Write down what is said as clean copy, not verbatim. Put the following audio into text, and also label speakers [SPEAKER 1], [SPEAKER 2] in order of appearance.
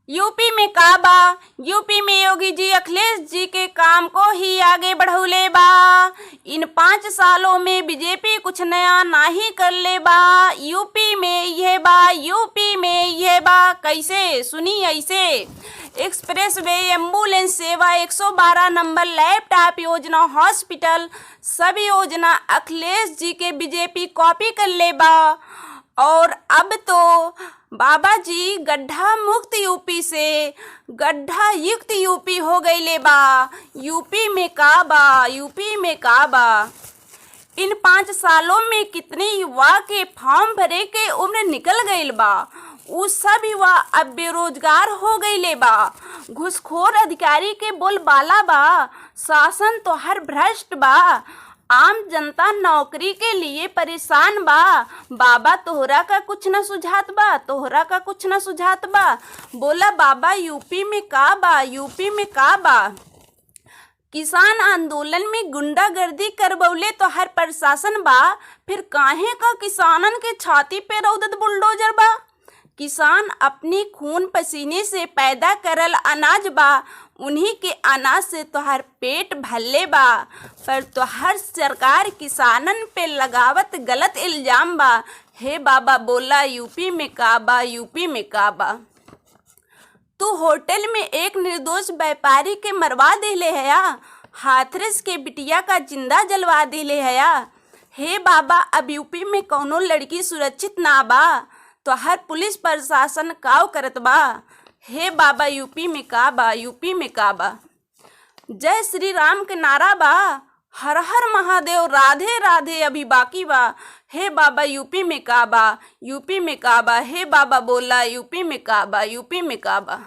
[SPEAKER 1] UP में का बा। यूपी में योगी जी अखिलेश जी के काम को ही आगे बढ़ौले बा। इन 5 सालों में बीजेपी कुछ नया नहीं कर ले बा। यूपी में यह बा, यूपी में यह बा। कैसे सुनी ऐसे। एक्सप्रेस वे, एम्बुलेंस सेवा, 112 नंबर, लैपटॉप योजना, हॉस्पिटल, सब योजना अखिलेश जी के बीजेपी कॉपी कर ले बा। और अब तो बाबा जी गड्ढा मुक्त यूपी से गड्ढा युक्त यूपी हो गईले बा। यूपी में का बा, यूपी में का बा। इन 5 सालों में कितने युवा के फॉर्म भरे के उम्र निकल गईल बा। उ सब युवा अब बेरोजगार हो गईले बा। घूसखोर अधिकारी के बोलबाला बा। शासन तो हर भ्रष्ट बा। आम जनता नौकरी के लिए परेशान बा। बाबा तोहरा का कुछ न सुझात बा, तोहरा का कुछ न सुझात बा। बोला बाबा यूपी में का बा, यूपी में का बा। किसान आंदोलन में गुंडागर्दी करबौले तो हर प्रशासन बा। फिर काहे का किसानन के छाती पे रौदत बुलडोजर बा। किसान अपनी खून पसीने से पैदा करल अनाज बा। उन्हीं के अनाज से तोहर पेट भरले बा। पर तोहर सरकार किसानन पे लगावत गलत इल्जाम बा। हे बाबा बोला यूपी में का बा, यूपी में का बा। तू होटल में एक निर्दोष व्यापारी के मरवा देले हया। हाथरस के बिटिया का जिंदा जलवा देले हया। हे बाबा अब यूपी में कौनो लड़की सुरक्षित ना बा। तो हर पुलिस प्रशासन काव करत बा। हे बाबा यूपी में का बा, यूपी में का बा। जय श्री राम के नारा बा। हर हर महादेव, राधे राधे अभी बाकी बा। हे बाबा यूपी में का बा, यूपी में का बा। हे बाबा बोला यूपी में का बा, यूपी में का बा।